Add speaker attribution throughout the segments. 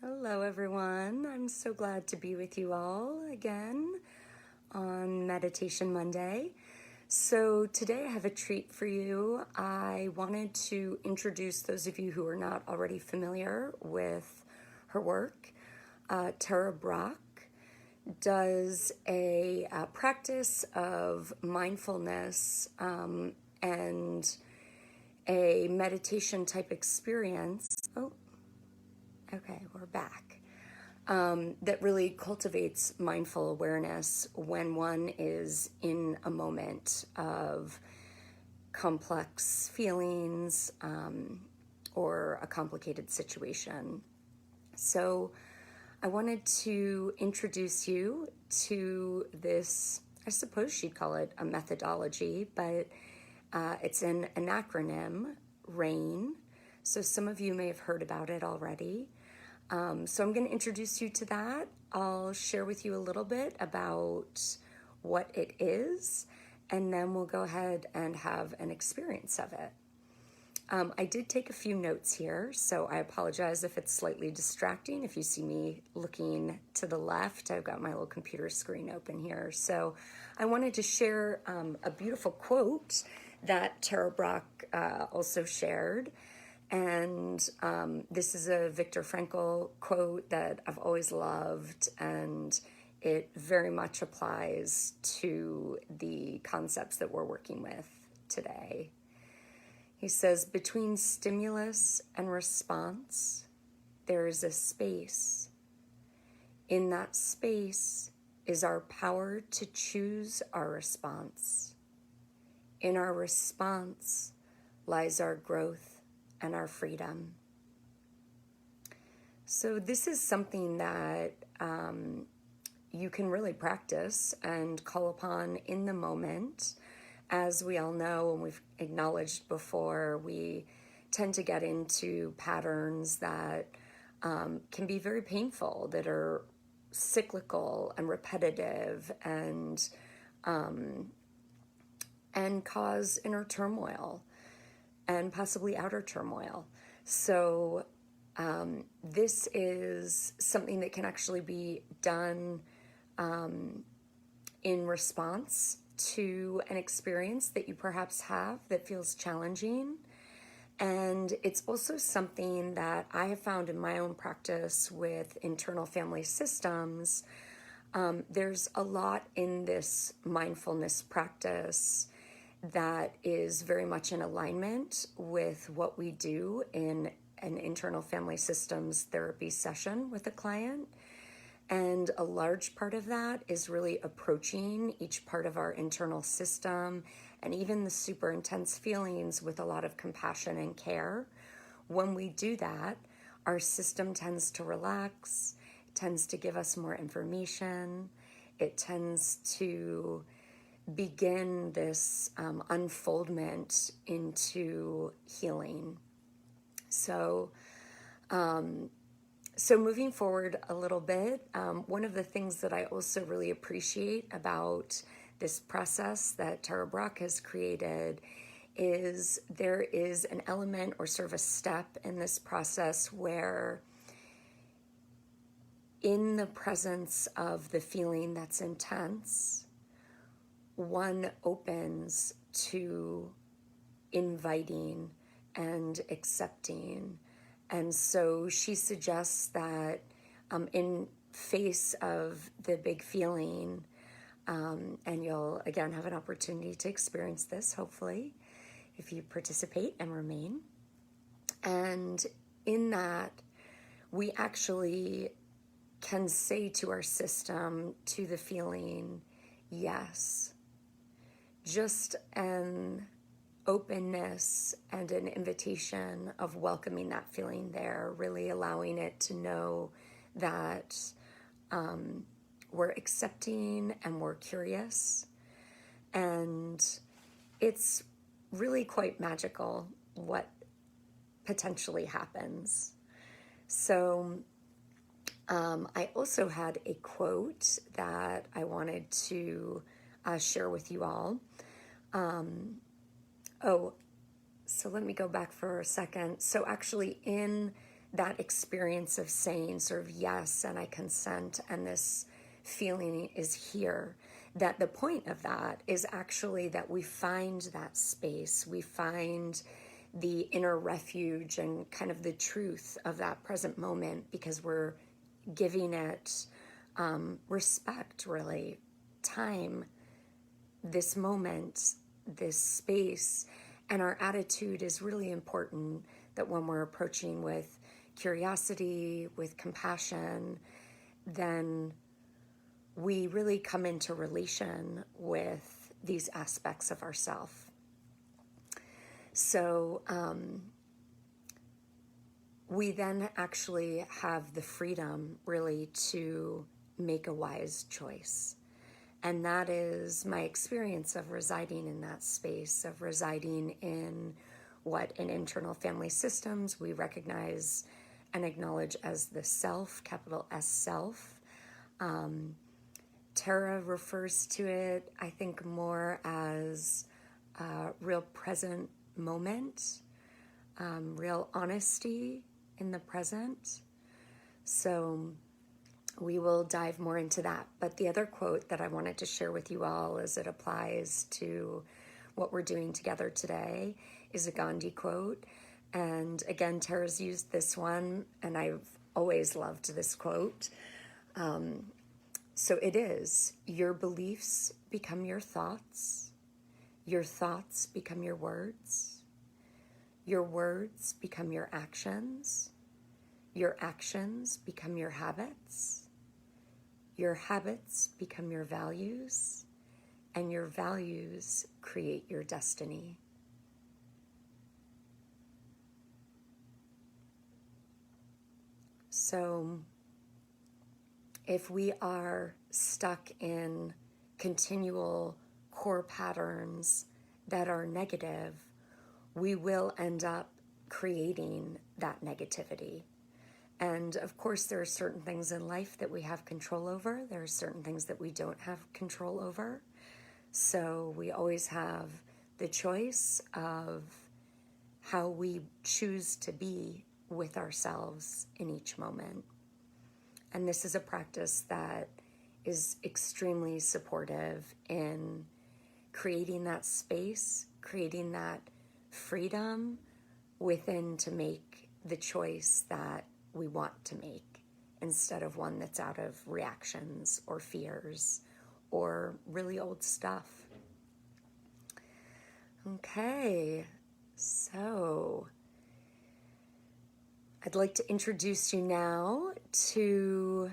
Speaker 1: Hello everyone, I'm so glad to be with you all again on Meditation Monday. So today I have a treat for you. I wanted to introduce those of you who are not already familiar with her work. Tara Brach does a practice of mindfulness and a meditation type experience. Oh, okay, we're back. That really cultivates mindful awareness when one is in a moment of complex feelings or a complicated situation. So I wanted to introduce you to this, I suppose she'd call it a methodology, but it's an acronym, RAIN. So some of you may have heard about it already. So I'm going to introduce you to that. I'll share with you a little bit about what it is, and then we'll go ahead and have an experience of it. I did take a few notes here, so I apologize if it's slightly distracting. If you see me looking to the left, I've got my little computer screen open here. So I wanted to share a beautiful quote that Tara Brach also shared. And this is a Viktor Frankl quote that I've always loved, and it very much applies to the concepts that we're working with today. He says, between stimulus and response, there is a space. In that space is our power to choose our response. In our response lies our growth and our freedom. So this is something that you can really practice and call upon in the moment. As we all know, and we've acknowledged before, we tend to get into patterns that can be very painful, that are cyclical and repetitive and cause inner turmoil and possibly outer turmoil. So this is something that can actually be done in response to an experience that you perhaps have that feels challenging. And it's also something that I have found in my own practice with internal family systems. There's a lot in this mindfulness practice that is very much in alignment with what we do in an internal family systems therapy session with a client. And a large part of that is really approaching each part of our internal system and even the super intense feelings with a lot of compassion and care. When we do that, our system tends to relax, tends to give us more information, it tends to begin this unfoldment into healing. So moving forward a little bit, one of the things that I also really appreciate about this process that Tara Brach has created is there is an element or sort of a step in this process where in the presence of the feeling that's intense, one opens to inviting and accepting. And so she suggests that in face of the big feeling, and you'll again have an opportunity to experience this, hopefully, if you participate and remain. And in that, we actually can say to our system, to the feeling, yes. Just an openness and an invitation of welcoming that feeling there, really allowing it to know that we're accepting and we're curious. And it's really quite magical what potentially happens. So I also had a quote that I wanted to share with you all. So let me go back for a second. So actually in that experience of saying sort of yes, and I consent, and this feeling is here, that the point of that is actually that we find that space, we find the inner refuge and kind of the truth of that present moment, because we're giving it respect, really, time, this moment, this space. And our attitude is really important, that when we're approaching with curiosity, with compassion, then we really come into relation with these aspects of ourself. So we then actually have the freedom really to make a wise choice. And that is my experience of residing in that space, of residing in what in internal family systems we recognize and acknowledge as the self, capital S self. Tara refers to it, I think, more as real present moment, real honesty in the present. So we will dive more into that. But the other quote that I wanted to share with you all, as it applies to what we're doing together today, is a Gandhi quote. And again, Tara's used this one, and I've always loved this quote. So it is, your beliefs become your thoughts become your words become your actions become your habits become your values, and your values create your destiny. So if we are stuck in continual core patterns that are negative, we will end up creating that negativity. And of course, there are certain things in life that we have control over. There are certain things that we don't have control over. So we always have the choice of how we choose to be with ourselves in each moment. And this is a practice that is extremely supportive in creating that space, creating that freedom within to make the choice that we want to make, instead of one that's out of reactions or fears or really old stuff. Okay, so I'd like to introduce you now to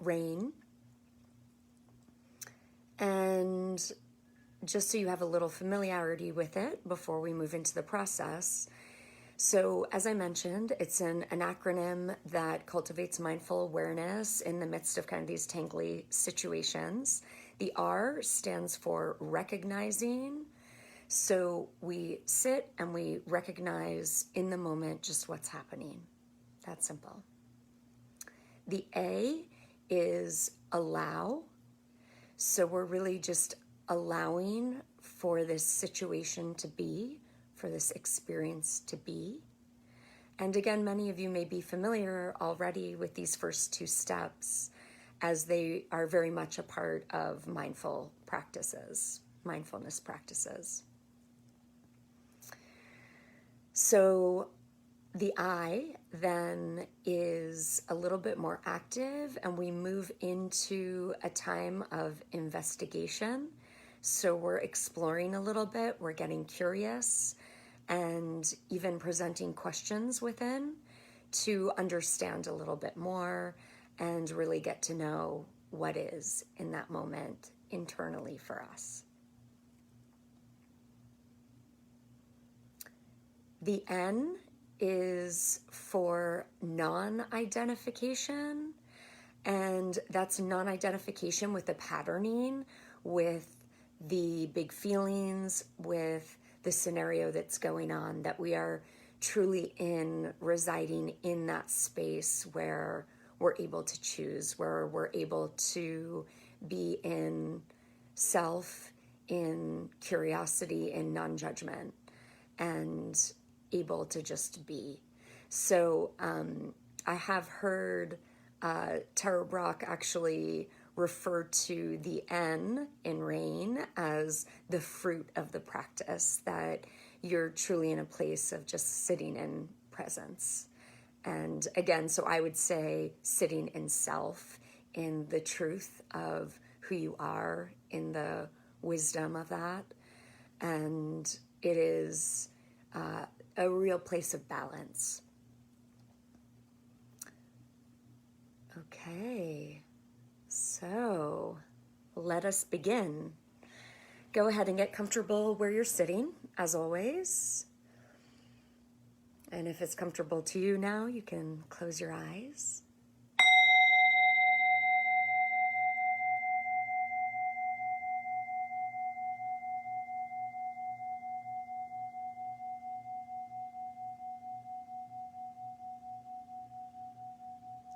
Speaker 1: rain. And just so you have a little familiarity with it before we move into the process. So as I mentioned, it's an acronym that cultivates mindful awareness in the midst of kind of these tangly situations. The R stands for recognizing. So we sit and we recognize in the moment just what's happening. That's simple. The A is allow. So we're really just allowing for this situation to be, for this experience to be. And again, many of you may be familiar already with these first two steps, as they are very much a part of mindfulness practices. So the I then is a little bit more active, and we move into a time of investigation. So we're exploring a little bit, we're getting curious, and even presenting questions within to understand a little bit more and really get to know what is in that moment internally for us. The N is for non-identification, and that's non-identification with the patterning, with the big feelings, with the scenario that's going on, that we are truly residing in that space where we're able to choose, where we're able to be in self, in curiosity, in non-judgment, and able to just be. So I have heard Tara Brach actually refer to the N in rain as the fruit of the practice, that you're truly in a place of just sitting in presence. And again, so I would say sitting in self, in the truth of who you are, in the wisdom of that. And it is a real place of balance. Okay, so let us begin. Go ahead and get comfortable where you're sitting, as always. And if it's comfortable to you now, you can close your eyes.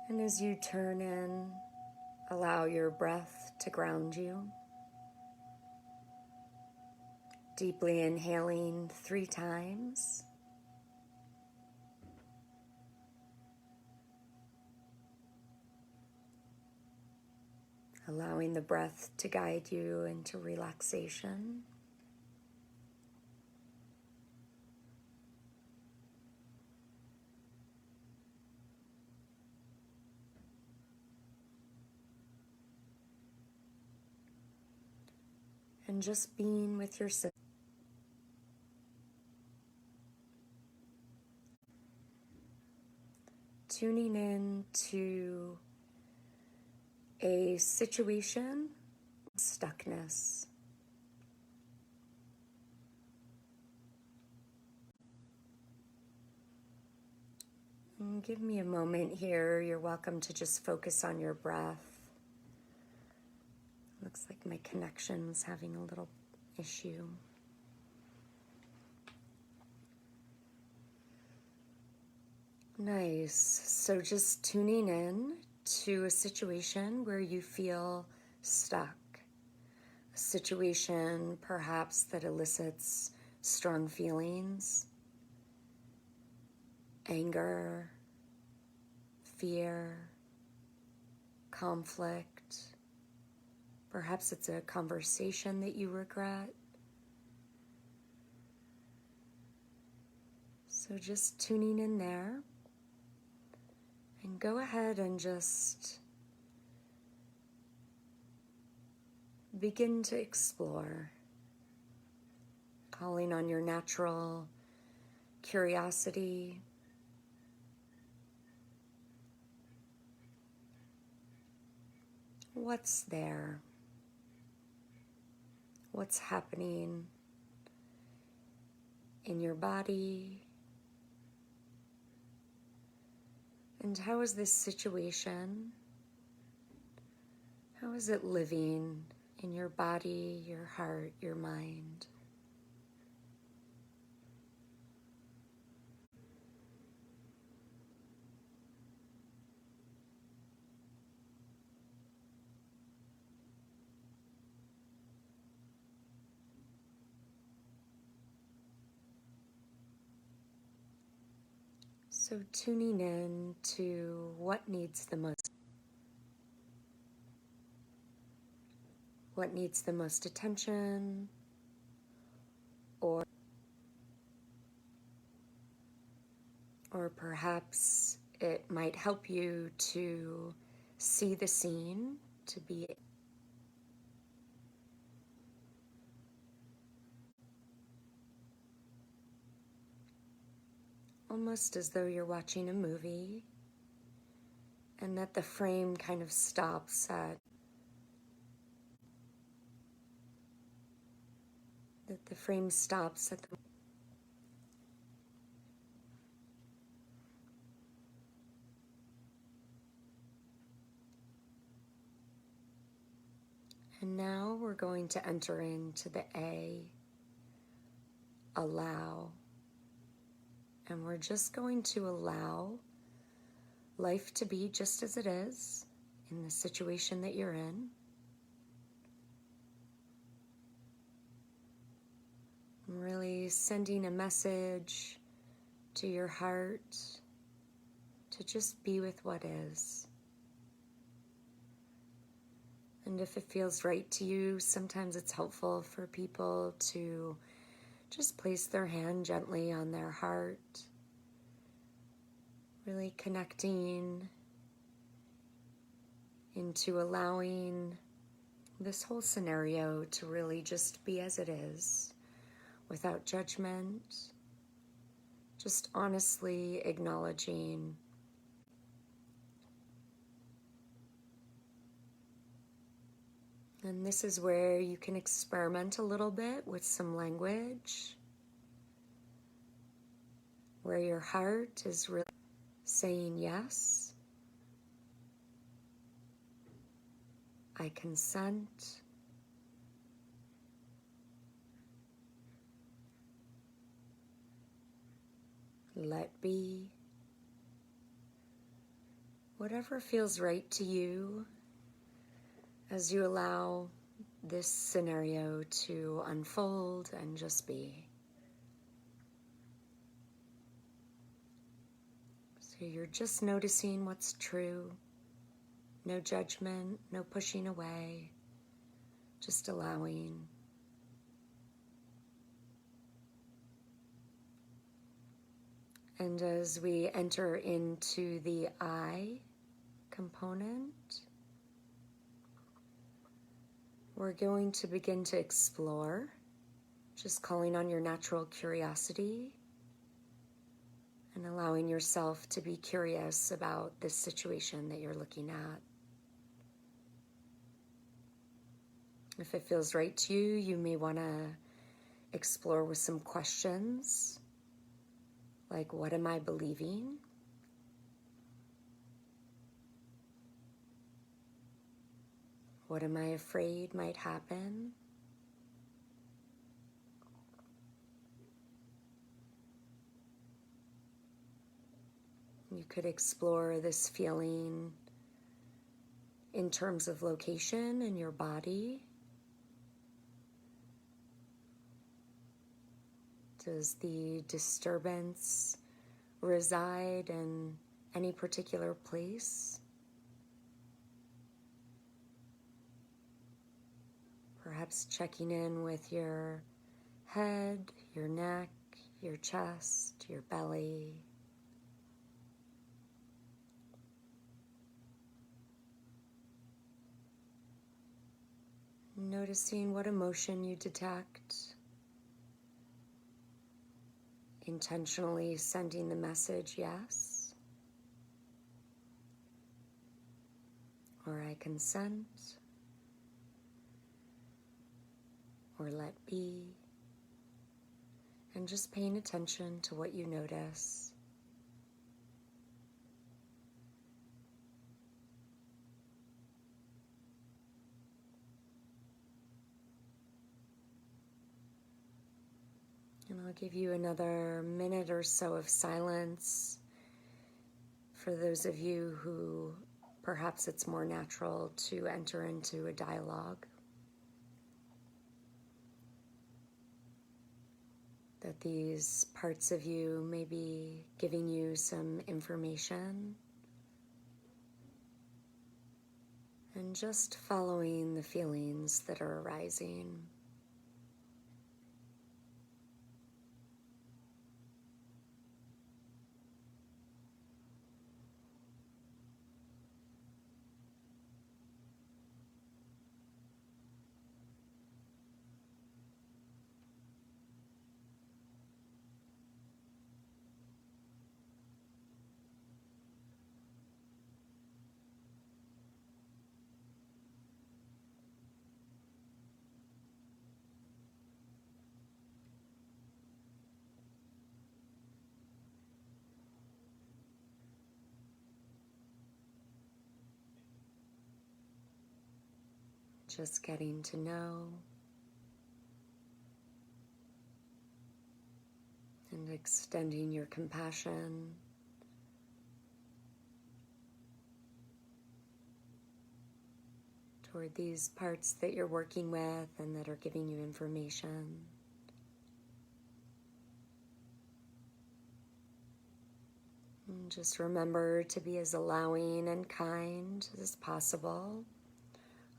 Speaker 1: And as you turn in, allow your breath to ground you. Deeply inhaling 3 times. Allowing the breath to guide you into relaxation. And just being with yourself. Tuning in to a situation, stuckness. And give me a moment here. You're welcome to just focus on your breath. Looks like my connection's having a little issue. Nice. So just tuning in to a situation where you feel stuck. A situation perhaps that elicits strong feelings, anger, fear, conflict. Perhaps it's a conversation that you regret. So just tuning in there. And go ahead and just begin to explore, calling on your natural curiosity. What's there? What's happening in your body? And how is this situation? How is it living in your body, your heart, your mind? So tuning in to what needs the most attention, or perhaps it might help you to see the scene, to be almost as though you're watching a movie, and that the frame kind of stops at the and now we're going to enter into the A, allow. And we're just going to allow life to be just as it is in the situation that you're in. I'm really sending a message to your heart to just be with what is. And if it feels right to you, sometimes it's helpful for people to just place their hand gently on their heart, really connecting into allowing this whole scenario to really just be as it is, without judgment, just honestly acknowledging. And this is where you can experiment a little bit with some language, where your heart is really saying, yes, I consent. Let be. Whatever feels right to you as you allow this scenario to unfold and just be. So you're just noticing what's true. No judgment, no pushing away, just allowing. And as we enter into the I component, we're going to begin to explore, just calling on your natural curiosity and allowing yourself to be curious about this situation that you're looking at. If it feels right to you, you may want to explore with some questions, like, what am I believing? What am I afraid might happen? You could explore this feeling in terms of location in your body. Does the disturbance reside in any particular place? Perhaps checking in with your head, your neck, your chest, your belly. Noticing what emotion you detect. Intentionally sending the message, yes, or I consent, or let be, and just paying attention to what you notice. And I'll give you another minute or so of silence for those of you who perhaps it's more natural to enter into a dialogue. That these parts of you may be giving you some information. And just following the feelings that are arising. Just getting to know and extending your compassion toward these parts that you're working with and that are giving you information. And just remember to be as allowing and kind as possible,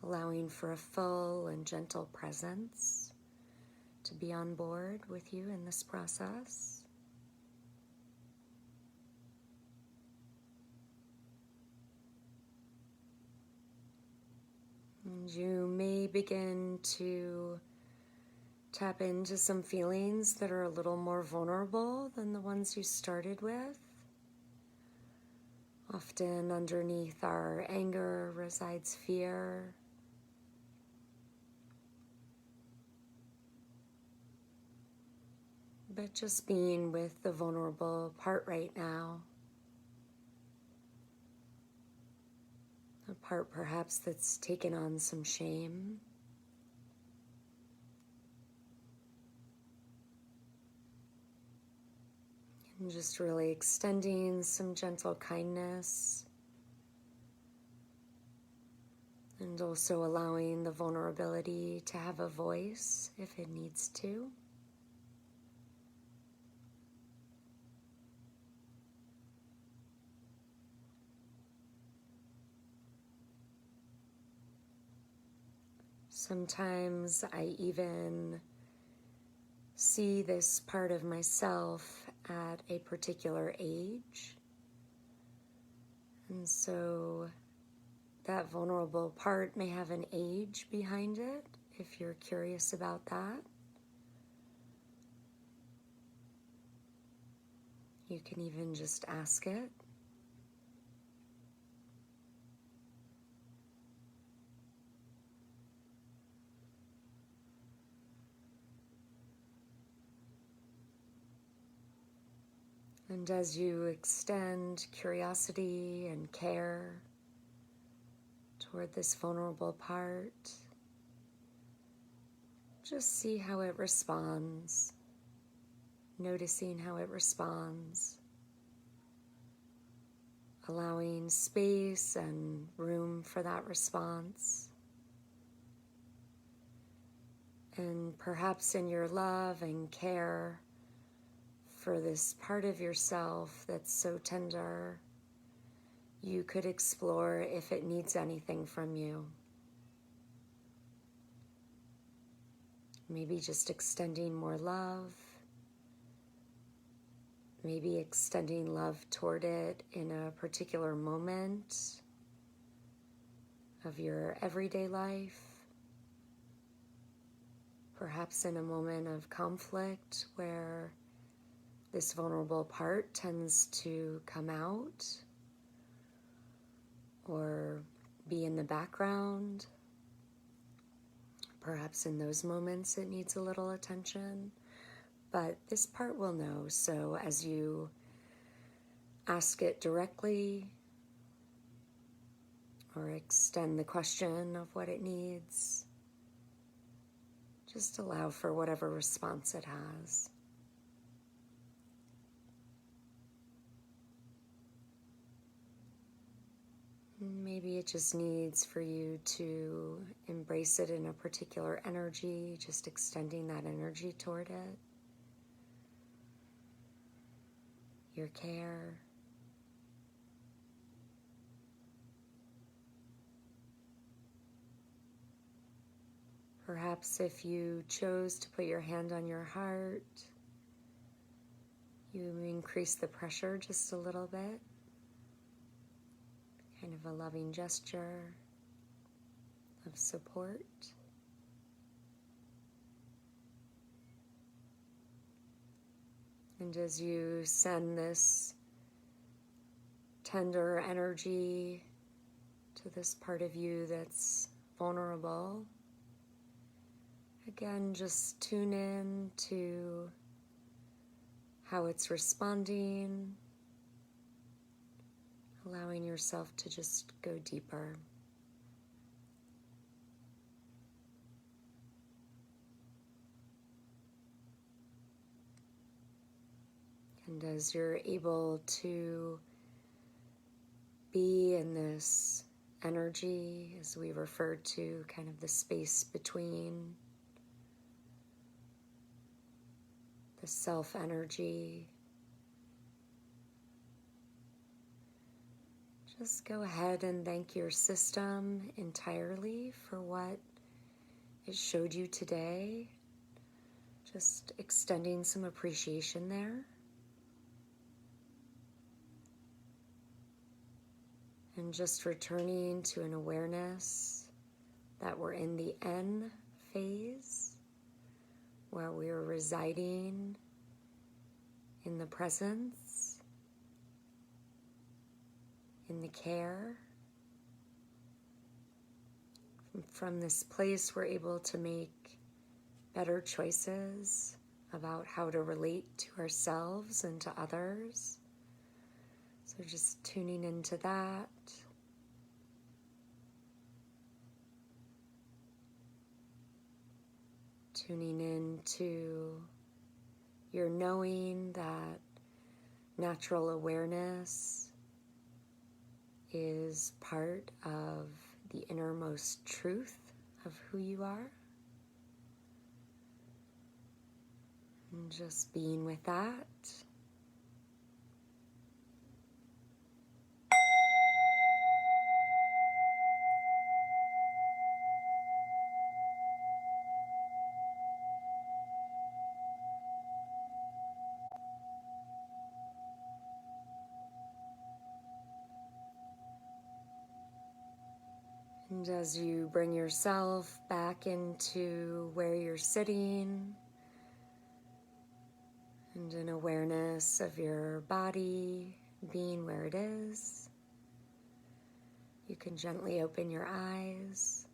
Speaker 1: allowing for a full and gentle presence to be on board with you in this process. And you may begin to tap into some feelings that are a little more vulnerable than the ones you started with. Often underneath our anger resides fear. But just being with the vulnerable part right now, a part perhaps that's taken on some shame. And just really extending some gentle kindness. And also allowing the vulnerability to have a voice if it needs to. Sometimes I even see this part of myself at a particular age. And so that vulnerable part may have an age behind it, if you're curious about that. You can even just ask it. And as you extend curiosity and care toward this vulnerable part, just see how it responds, noticing how it responds, allowing space and room for that response. And perhaps in your love and care for this part of yourself that's so tender, you could explore if it needs anything from you. Maybe just extending more love, maybe extending love toward it in a particular moment of your everyday life, perhaps in a moment of conflict where this vulnerable part tends to come out or be in the background. Perhaps in those moments it needs a little attention, but this part will know. So as you ask it directly or extend the question of what it needs, just allow for whatever response it has. Maybe it just needs for you to embrace it in a particular energy, just extending that energy toward it. Your care. Perhaps if you chose to put your hand on your heart, you increase the pressure just a little bit. Kind of a loving gesture of support. And as you send this tender energy to this part of you that's vulnerable, again, just tune in to how it's responding, allowing yourself to just go deeper. And as you're able to be in this energy, as we refer to kind of the space between the self energy just go ahead and thank your system entirely for what it showed you today. Just extending some appreciation there. And just returning to an awareness that we're in the N phase, where we're residing in the presence, in the care. From this place, we're able to make better choices about how to relate to ourselves and to others. So just tuning into that. Tuning into your knowing that natural awareness is part of the innermost truth of who you are. And just being with that. And as you bring yourself back into where you're sitting, and an awareness of your body being where it is, you can gently open your eyes,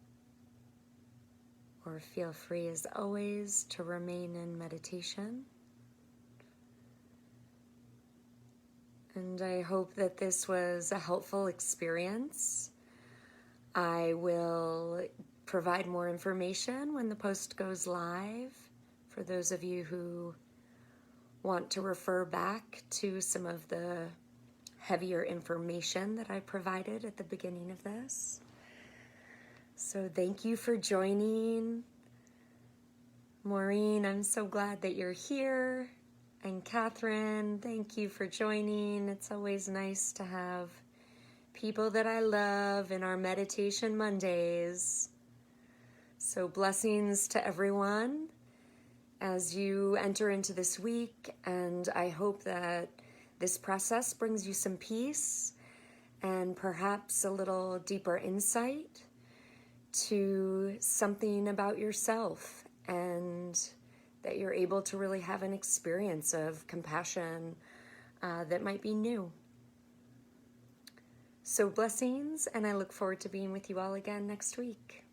Speaker 1: or feel free as always to remain in meditation. And I hope that this was a helpful experience. I will provide more information when the post goes live for those of you who want to refer back to some of the heavier information that I provided at the beginning of this. So thank you for joining. Maureen, I'm so glad that you're here. And Catherine, thank you for joining. It's always nice to have people that I love in our Meditation Mondays. So blessings to everyone as you enter into this week, and I hope that this process brings you some peace and perhaps a little deeper insight to something about yourself, and that you're able to really have an experience of compassion that might be new. So blessings, and I look forward to being with you all again next week.